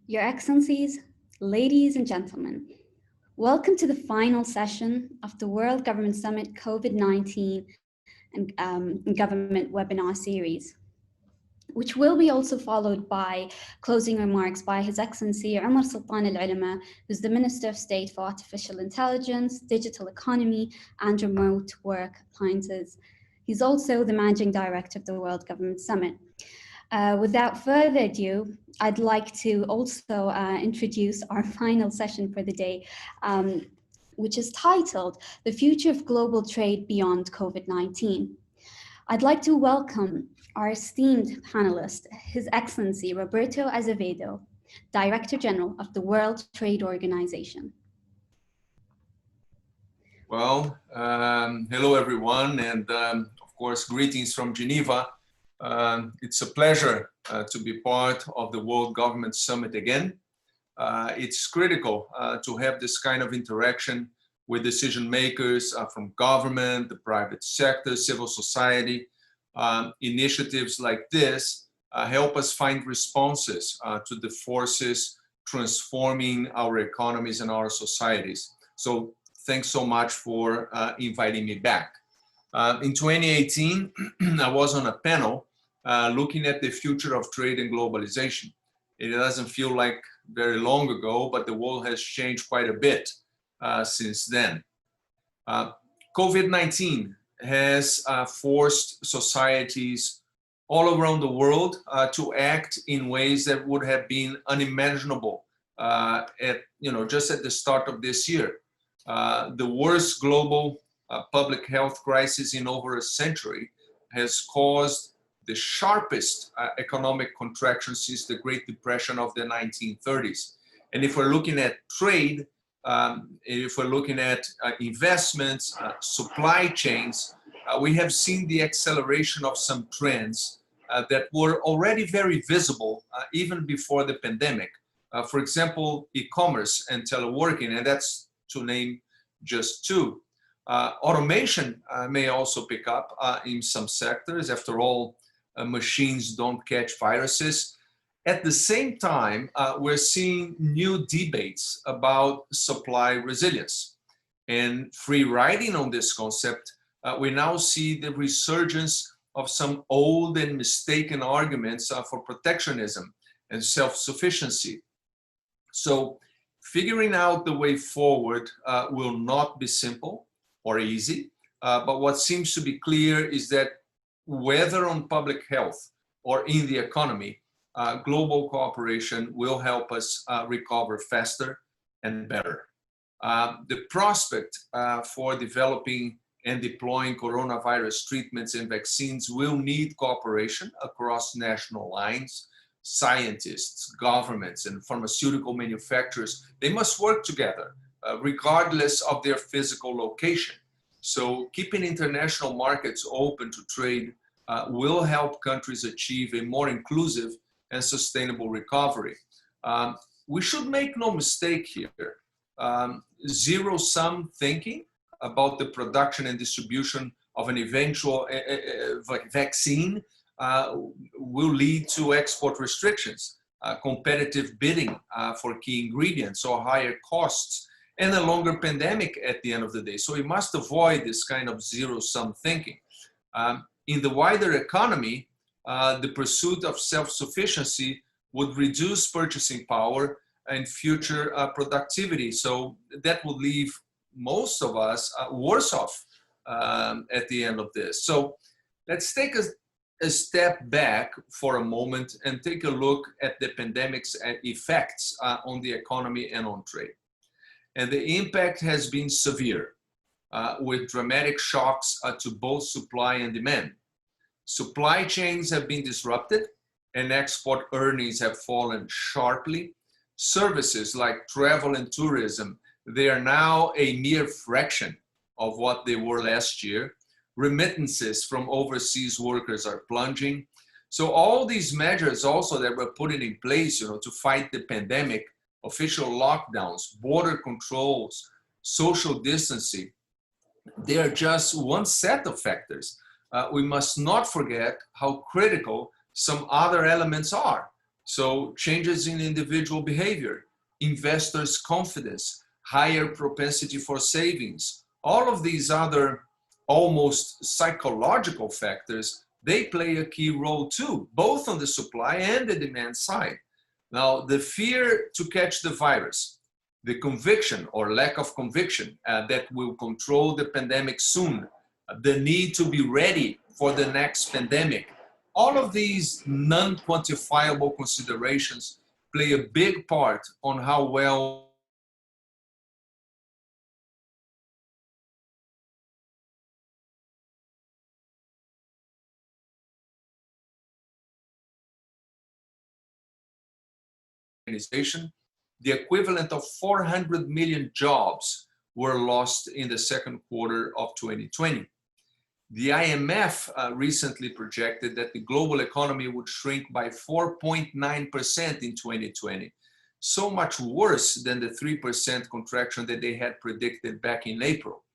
Your Excellencies, ladies and gentlemen, welcome to the final session of the World Government Summit COVID-19 and Government webinar series, which will be also followed by closing remarks by His Excellency Omar Sultan Al-Ulama, who's the Minister of State for Artificial Intelligence, Digital Economy, and Remote Work Appliances. He's also the Managing Director of the World Government Summit. Without further ado, I'd like to also introduce our final session for the day, which is titled The Future of Global Trade Beyond COVID-19. I'd like to welcome our esteemed panelist, His Excellency Roberto Azevedo, Director General of the World Trade Organization. Well, hello everyone, and of course, greetings from Geneva. It's a pleasure to be part of the World Government Summit again. It's critical to have this kind of interaction with decision makers from government, the private sector, civil society. Initiatives like this help us find responses to the forces transforming our economies and our societies. So thanks so much for inviting me back. In 2018, I was on a panel looking at the future of trade and globalization. It doesn't feel like very long ago, but the world has changed quite a bit since then. COVID-19 has forced societies all around the world to act in ways that would have been unimaginable just at the start of this year. The worst global public health crisis in over a century has caused the sharpest economic contraction since the Great Depression of the 1930s. And if we're looking at trade, if we're looking at investments, supply chains, we have seen the acceleration of some trends that were already very visible even before the pandemic. For example, e-commerce and teleworking, and that's to name just two. Automation may also pick up in some sectors. After all, machines don't catch viruses. At the same time, we're seeing new debates about supply resilience. And free riding on this concept, we now see the resurgence of some old and mistaken arguments for protectionism and self-sufficiency. So figuring out the way forward will not be simple or easy, but what seems to be clear is that whether on public health or in the economy, global cooperation will help us recover faster and better. The prospect for developing and deploying coronavirus treatments and vaccines will need cooperation across national lines. Scientists, governments, and pharmaceutical manufacturers, they must work together regardless of their physical location. So keeping international markets open to trade will help countries achieve a more inclusive and sustainable recovery. We should make no mistake here. Zero-sum thinking about the production and distribution of an eventual vaccine will lead to export restrictions, competitive bidding for key ingredients or higher costs, and a longer pandemic at the end of the day. So we must avoid this kind of zero-sum thinking. In the wider economy, the pursuit of self-sufficiency would reduce purchasing power and future productivity. So that would leave most of us worse off at the end of this. So let's take a step back for a moment and take a look at the pandemic's effects on the economy and on trade. And the impact has been severe, with dramatic shocks to both supply and demand. Supply chains have been disrupted and export earnings have fallen sharply. Services like travel and tourism, they are now a mere fraction of what they were last year. Remittances from overseas workers are plunging. So all these measures also that we're putting in place, to fight the pandemic, official lockdowns, border controls, social distancing, they are just one set of factors. We must not forget how critical some other elements are. So changes in individual behavior, investors' confidence, higher propensity for savings, all of these other almost psychological factors, they play a key role too, both on the supply and the demand side. Now, the fear to catch the virus, the conviction or lack of conviction that will control the pandemic soon, the need to be ready for the next pandemic, all of these non-quantifiable considerations play a big part on how well organization. The equivalent of 400 million jobs were lost in the second quarter of 2020. The IMF recently projected that the global economy would shrink by 4.9% in 2020, so much worse than the 3% contraction that they had predicted back in April.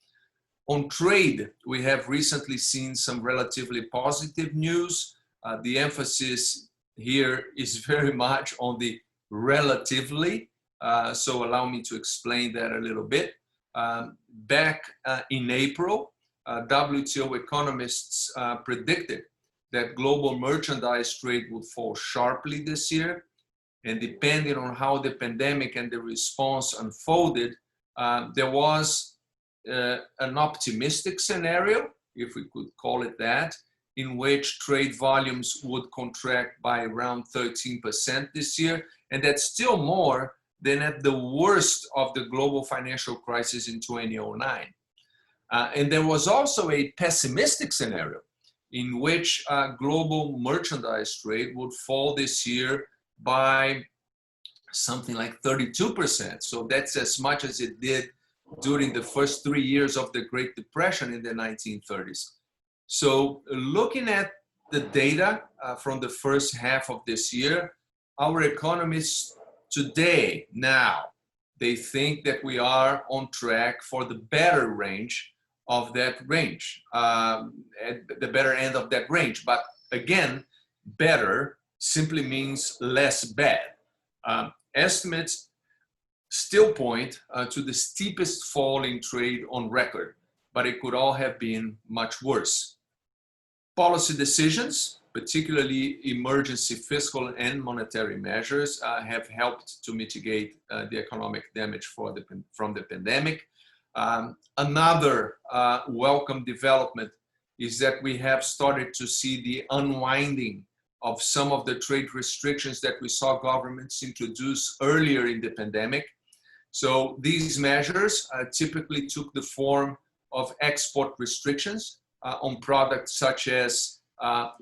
On trade, we have recently seen some relatively positive news. The emphasis here is very much on the relatively, so allow me to explain that a little bit. Back in April, WTO economists predicted that global merchandise trade would fall sharply this year. And depending on how the pandemic and the response unfolded, there was an optimistic scenario, if we could call it that, in which trade volumes would contract by around 13% this year. And that's still more than at the worst of the global financial crisis in 2009. And there was also a pessimistic scenario in which global merchandise trade would fall this year by something like 32%. So that's as much as it did during the first 3 years of the Great Depression in the 1930s. So looking at the data from the first half of this year, our economists today, now, they think that we are on track for the better range of that range, at the better end of that range. But again, better simply means less bad. Estimates still point to the steepest fall in trade on record, but it could all have been much worse. Policy decisions, particularly emergency fiscal and monetary measures, have helped to mitigate the economic damage from the pandemic. Another welcome development is that we have started to see the unwinding of some of the trade restrictions that we saw governments introduce earlier in the pandemic. So these measures typically took the form of export restrictions on products such as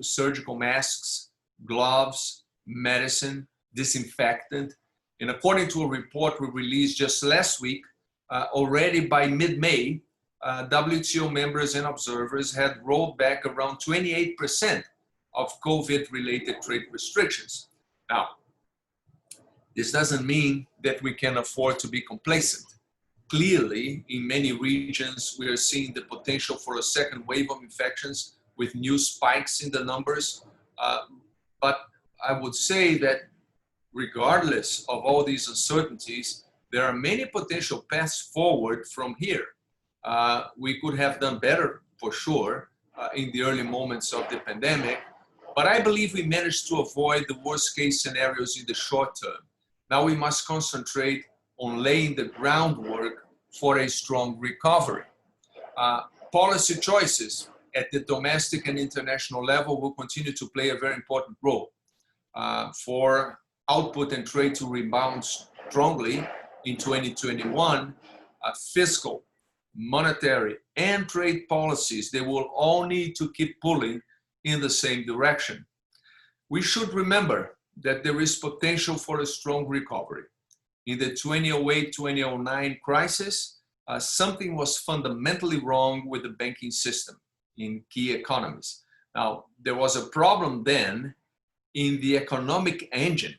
surgical masks, gloves, medicine, disinfectant. And according to a report we released just last week, already by mid-May, WTO members and observers had rolled back around 28% of COVID-related trade restrictions. Now, this doesn't mean that we can afford to be complacent. Clearly, in many regions, we are seeing the potential for a second wave of infections with new spikes in the numbers. But I would say that regardless of all these uncertainties, there are many potential paths forward from here. We could have done better, for sure, in the early moments of the pandemic, but I believe we managed to avoid the worst case scenarios in the short term. Now we must concentrate on laying the groundwork for a strong recovery. Policy choices at the domestic and international level will continue to play a very important role. For output and trade to rebound strongly in 2021, fiscal, monetary, and trade policies, they will all need to keep pulling in the same direction. We should remember that there is potential for a strong recovery. In the 2008-2009 crisis, something was fundamentally wrong with the banking system in key economies. Now, there was a problem then in the economic engine.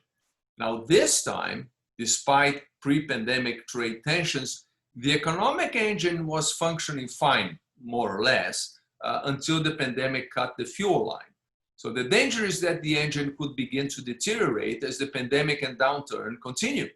Now, this time, despite pre-pandemic trade tensions, the economic engine was functioning fine, more or less, until the pandemic cut the fuel line. So the danger is that the engine could begin to deteriorate as the pandemic and downturn continue,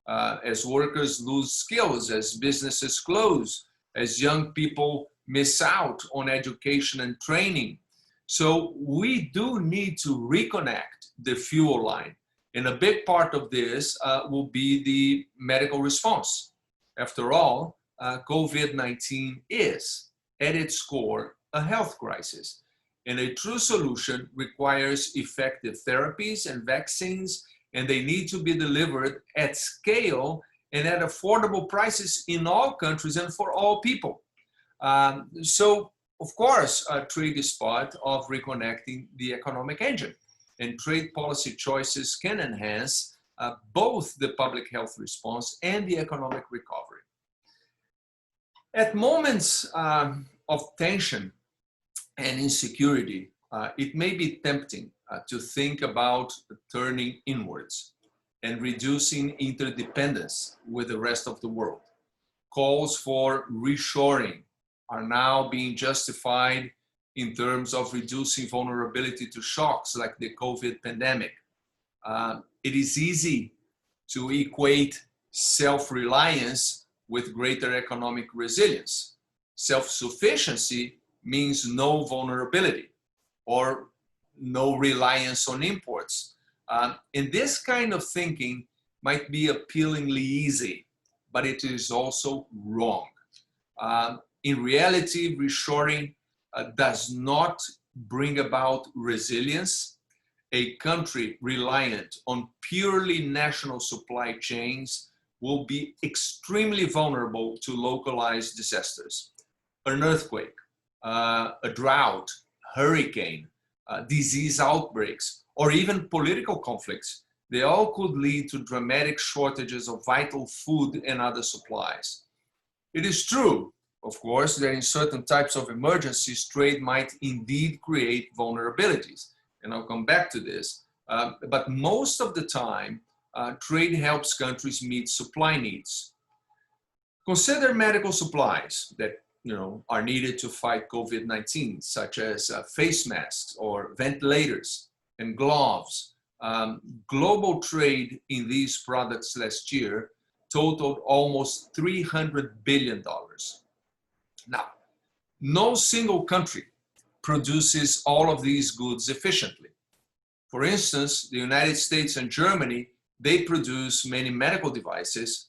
as workers lose skills, as businesses close, as young people miss out on education and training. So we do need to reconnect the fuel line. And a big part of this will be the medical response. After all, COVID-19 is, at its core, a health crisis. And a true solution requires effective therapies and vaccines, and they need to be delivered at scale and at affordable prices in all countries and for all people. So, of course, trade is part of reconnecting the economic engine, and trade policy choices can enhance both the public health response and the economic recovery. At moments of tension and insecurity, it may be tempting to think about turning inwards and reducing interdependence with the rest of the world. Calls for reshoring are now being justified in terms of reducing vulnerability to shocks like the COVID pandemic. It is easy to equate self-reliance with greater economic resilience. Self-sufficiency means no vulnerability or no reliance on imports. And this kind of thinking might be appealingly easy, but it is also wrong. In reality, reshoring does not bring about resilience. A country reliant on purely national supply chains will be extremely vulnerable to localized disasters. An earthquake, a drought, hurricane, disease outbreaks, or even political conflicts, they all could lead to dramatic shortages of vital food and other supplies. It is true, of course, that in certain types of emergencies, trade might indeed create vulnerabilities. And I'll come back to this. But most of the time, trade helps countries meet supply needs. Consider medical supplies that are needed to fight COVID-19, such as face masks or ventilators and gloves. Global trade in these products last year totaled almost $300 billion. Now, no single country produces all of these goods efficiently. For instance, the United States and Germany, they produce many medical devices,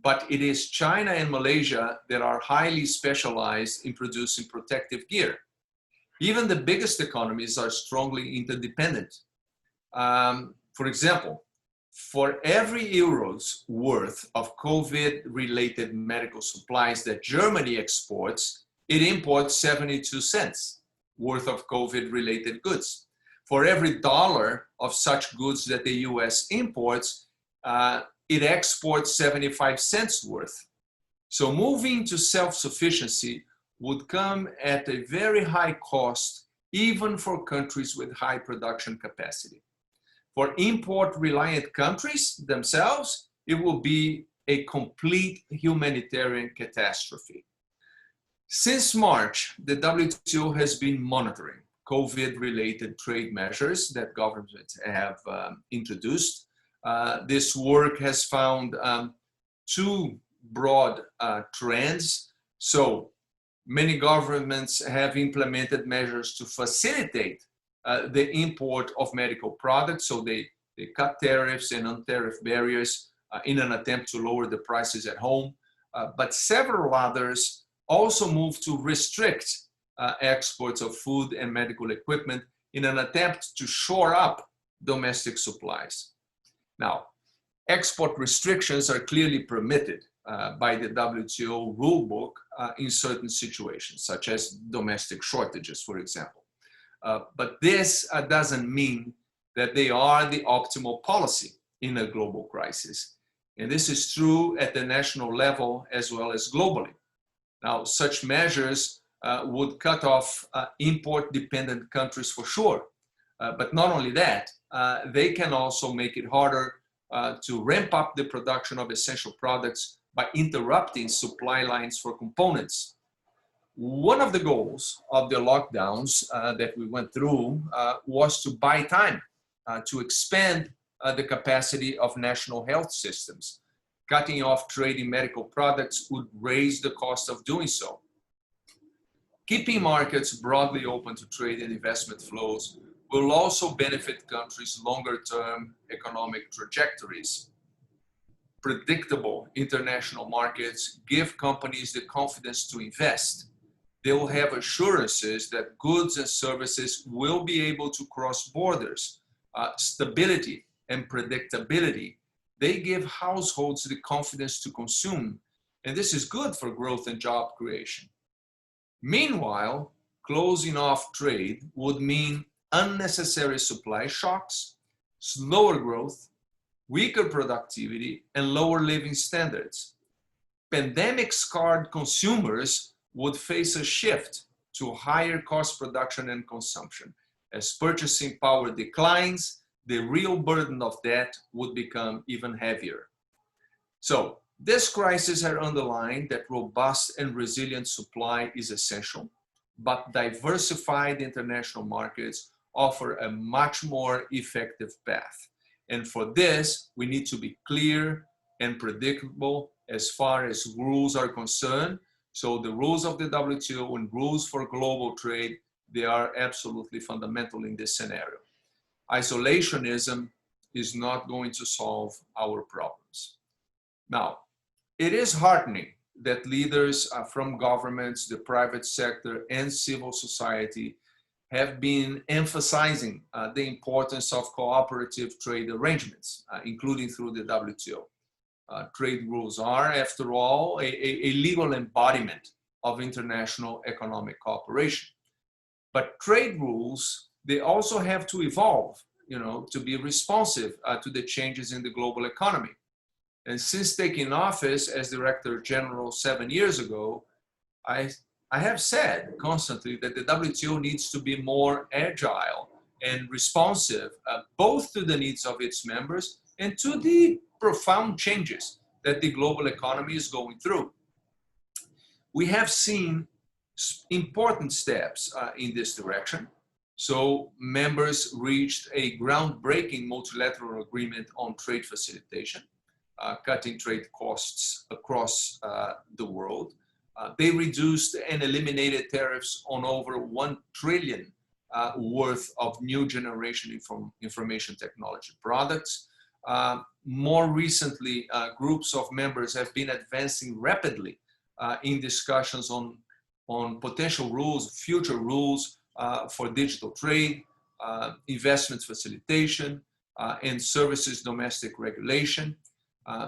but it is China and Malaysia that are highly specialized in producing protective gear. Even the biggest economies are strongly interdependent. For example, for every euro's worth of COVID-related medical supplies that Germany exports, it imports 72 cents worth of COVID-related goods. For every dollar of such goods that the US imports, it exports 75 cents worth. So moving to self-sufficiency would come at a very high cost, even for countries with high production capacity. For import-reliant countries themselves, it will be a complete humanitarian catastrophe. Since March, the WTO has been monitoring COVID-related trade measures that governments have introduced. This work has found two broad trends. So many governments have implemented measures to facilitate the import of medical products. So they cut tariffs and untariff barriers in an attempt to lower the prices at home. But several others also moved to restrict exports of food and medical equipment in an attempt to shore up domestic supplies. Now, export restrictions are clearly permitted by the WTO rulebook in certain situations, such as domestic shortages, for example. But this doesn't mean that they are the optimal policy in a global crisis. And this is true at the national level as well as globally. Now, such measures would cut off import-dependent countries for sure. But not only that, they can also make it harder to ramp up the production of essential products by interrupting supply lines for components. One of the goals of the lockdowns that we went through was to buy time to expand the capacity of national health systems. Cutting off trade in medical products would raise the cost of doing so. Keeping markets broadly open to trade and investment flows will also benefit countries' longer-term economic trajectories. Predictable international markets give companies the confidence to invest. They will have assurances that goods and services will be able to cross borders. Stability and predictability, they give households the confidence to consume, and this is good for growth and job creation. Meanwhile, closing off trade would mean unnecessary supply shocks, slower growth, weaker productivity, and lower living standards. Pandemic-scarred consumers would face a shift to higher cost production and consumption. As purchasing power declines, the real burden of debt would become even heavier. So, this crisis has underlined that robust and resilient supply is essential, but diversified international markets offer a much more effective path. And for this, we need to be clear and predictable as far as rules are concerned. So the rules of the WTO and rules for global trade, they are absolutely fundamental in this scenario. Isolationism is not going to solve our problems. Now, it is heartening that leaders from governments, the private sector, and civil society have been emphasizing the importance of cooperative trade arrangements, including through the WTO. Trade rules are, after all, a legal embodiment of international economic cooperation. But trade rules, they also have to evolve, to be responsive to the changes in the global economy. And since taking office as Director General 7 years ago, I have said constantly that the WTO needs to be more agile and responsive, both to the needs of its members and to the profound changes that the global economy is going through. We have seen important steps in this direction. So members reached a groundbreaking multilateral agreement on trade facilitation, cutting trade costs across the world. They reduced and eliminated tariffs on over 1 trillion worth of new generation information technology products. More recently, groups of members have been advancing rapidly in discussions on potential rules, future rules for digital trade, investment facilitation, and services domestic regulation.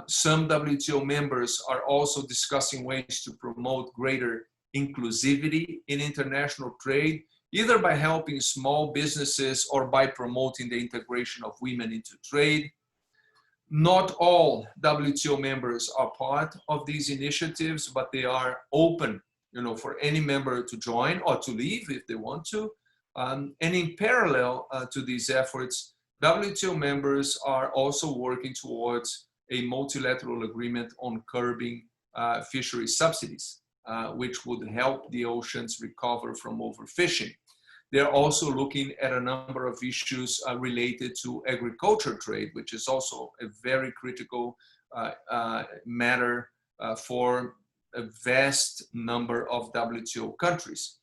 Some WTO members are also discussing ways to promote greater inclusivity in international trade, either by helping small businesses or by promoting the integration of women into trade. Not all WTO members are part of these initiatives, but they are open, for any member to join or to leave if they want to. And in parallel to these efforts, WTO members are also working towards a multilateral agreement on curbing fishery subsidies, which would help the oceans recover from overfishing. They're also looking at a number of issues related to agriculture trade, which is also a very critical matter for a vast number of WTO countries.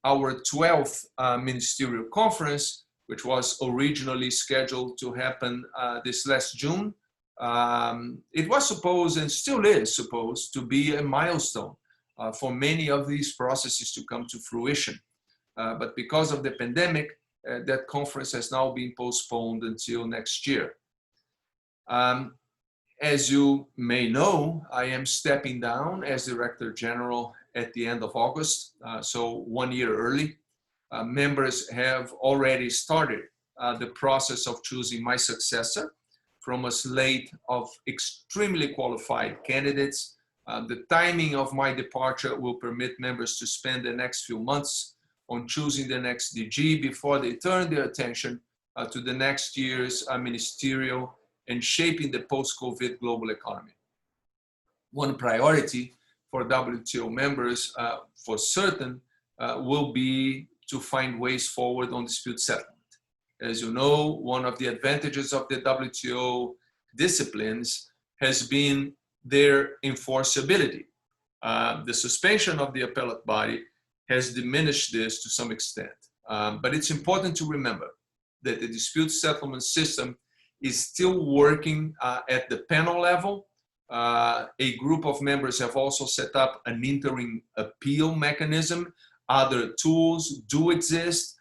Our 12th ministerial conference, which was originally scheduled to happen this last June, it was supposed and still is supposed to be a milestone for many of these processes to come to fruition. But because of the pandemic, that conference has now been postponed until next year. As you may know, I am stepping down as Director General at the end of August, so 1 year early. Members have already started the process of choosing my successor from a slate of extremely qualified candidates. The timing of my departure will permit members to spend the next few months on choosing the next DG before they turn their attention to the next year's ministerial and shaping the post-COVID global economy. One priority for WTO members for certain will be to find ways forward on dispute settlement. As you know, one of the advantages of the WTO disciplines has been their enforceability. The suspension of the appellate body has diminished this to some extent. But it's important to remember that the dispute settlement system is still working at the panel level. A group of members have also set up an interim appeal mechanism. Other tools do exist.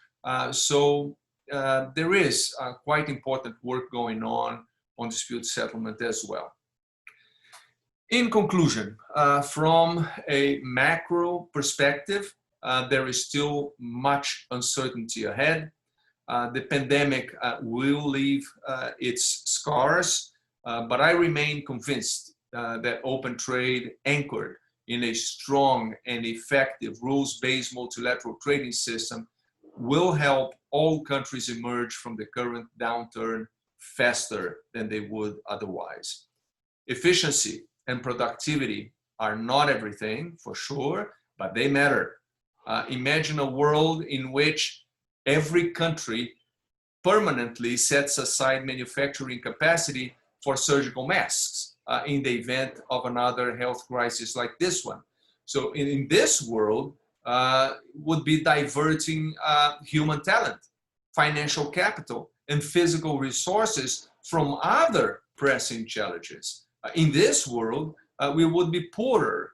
So there is quite important work going on dispute settlement as well. In conclusion, from a macro perspective, there is still much uncertainty ahead. The pandemic will leave its scars, but I remain convinced that open trade anchored in a strong and effective rules-based multilateral trading system will help all countries emerge from the current downturn faster than they would otherwise. Efficiency and productivity are not everything, for sure, but they matter. Imagine a world in which every country permanently sets aside manufacturing capacity for surgical masks in the event of another health crisis like this one. So in this world, would be diverting human talent, financial capital, and physical resources from other pressing challenges. In this world, we would be poorer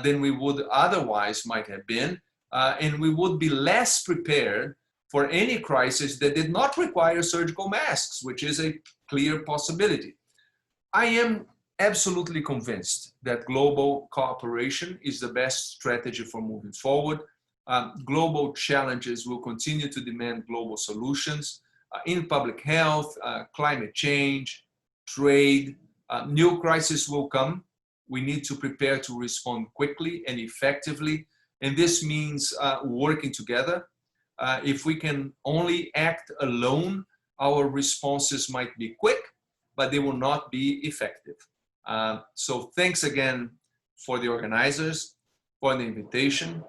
than we would otherwise might have been, and we would be less prepared for any crisis that did not require surgical masks, which is a clear possibility. I am absolutely convinced that global cooperation is the best strategy for moving forward. Global challenges will continue to demand global solutions in public health, climate change, trade. New crises will come. We need to prepare to respond quickly and effectively, and this means working together. If we can only act alone, our responses might be quick, but they will not be effective. So thanks again for the organizers, for the invitation,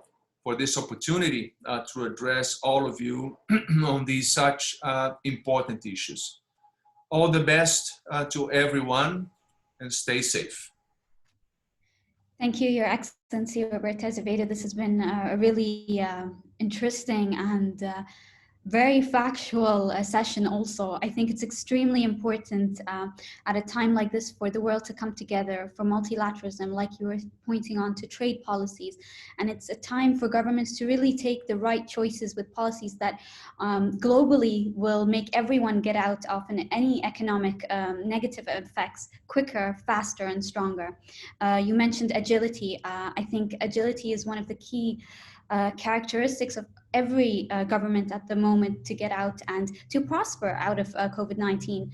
for this opportunity to address all of you on these such important issues. All the best to everyone, and stay safe. Thank you, Your Excellency Roberto Azevedo. This has been a really interesting and very factual session also. I think it's extremely important at a time like this for the world to come together, for multilateralism, like you were pointing on, to trade policies. And it's a time for governments to really take the right choices with policies that globally will make everyone get out of any economic negative effects quicker, faster, and stronger. You mentioned agility. I think agility is one of the key characteristics of every government at the moment to get out and to prosper out of COVID-19.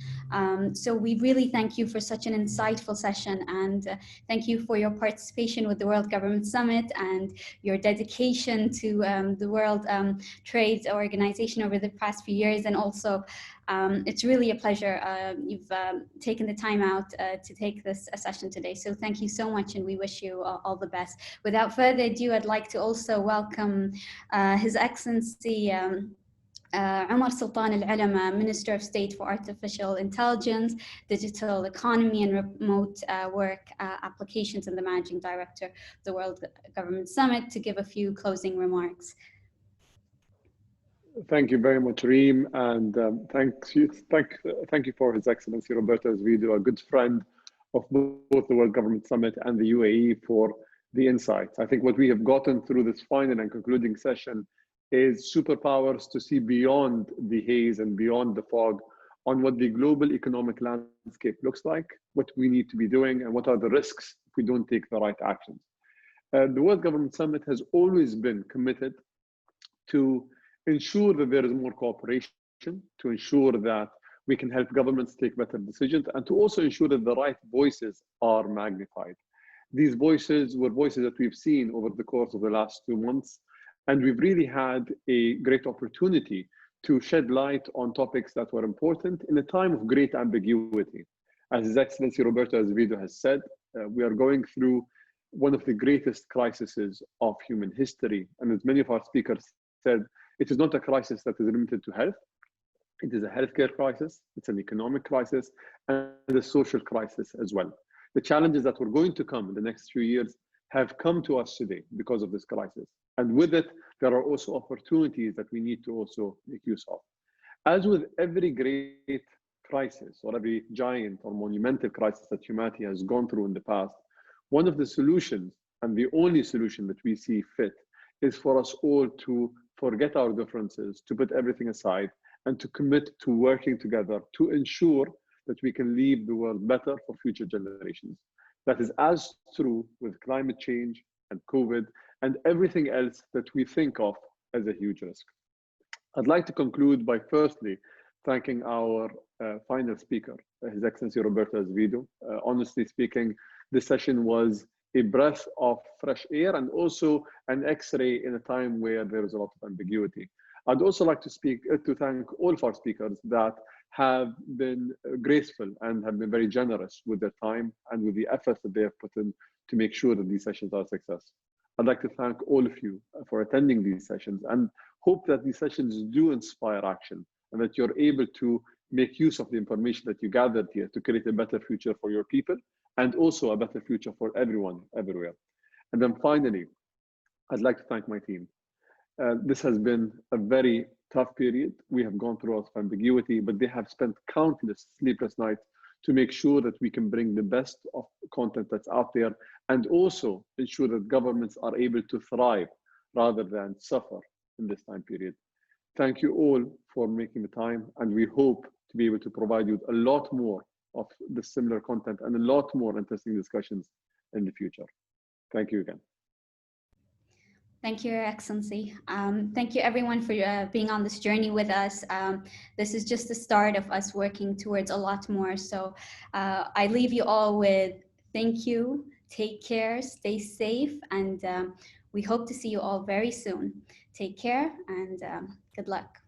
So we really thank you for such an insightful session, and thank you for your participation with the World Government Summit and your dedication to the World Trade Organization over the past few years. And also, it's really a pleasure. You've taken the time out to take this session today. So thank you so much, and we wish you all the best. Without further ado, I'd like to also welcome His Excellency Omar Sultan Al-Alama, Minister of State for Artificial Intelligence, Digital Economy and Remote Work Applications, and the Managing Director of the World Government Summit, to give a few closing remarks. Thank you very much, Reem, and thank you for His Excellency Roberto Azevedo, a good friend of both the World Government Summit and the UAE, for the insights. I think what we have gotten through this final and concluding session is superpowers to see beyond the haze and beyond the fog on what the global economic landscape looks like, what we need to be doing, and what are the risks if we don't take the right actions. The World Government Summit has always been committed to ensure that there is more cooperation, to ensure that we can help governments take better decisions, and to also ensure that the right voices are magnified. These voices were voices that we've seen over the course of the last 2 months, and we've really had a great opportunity to shed light on topics that were important in a time of great ambiguity. As His Excellency Roberto Azevedo has said, we are going through one of the greatest crises of human history. And as many of our speakers said, it is not a crisis that is limited to health. It is a healthcare crisis, it's an economic crisis, and a social crisis as well. The challenges that were going to come in the next few years have come to us today because of this crisis. And with it, there are also opportunities that we need to also make use of. As with every great crisis or every giant or monumental crisis that humanity has gone through in the past, one of the solutions, and the only solution that we see fit, is for us all to forget our differences, to put everything aside, and to commit to working together to ensure that we can leave the world better for future generations. That is as true with climate change and COVID and everything else that we think of as a huge risk. I'd like to conclude by firstly thanking our final speaker, His Excellency Roberto Azevedo. Honestly speaking, this session was a breath of fresh air and also an X-ray in a time where there is a lot of ambiguity. I'd also like to thank all of our speakers that have been graceful and have been very generous with their time and with the efforts that they have put in to make sure that these sessions are a success. I'd like to thank all of you for attending these sessions and hope that these sessions do inspire action and that you're able to make use of the information that you gathered here to create a better future for your people and also a better future for everyone, everywhere. And then finally, I'd like to thank my team. This has been a very tough period. We have gone through a lot of ambiguity, but they have spent countless sleepless nights to make sure that we can bring the best of content that's out there and also ensure that governments are able to thrive rather than suffer in this time period. Thank you all for making the time, and we hope to be able to provide you a lot more of the similar content and a lot more interesting discussions in the future. Thank you again. Thank you, Your Excellency. Thank you everyone for being on this journey with us. This is just the start of us working towards a lot more. So I leave you all with thank you, take care, stay safe, and we hope to see you all very soon. Take care and good luck.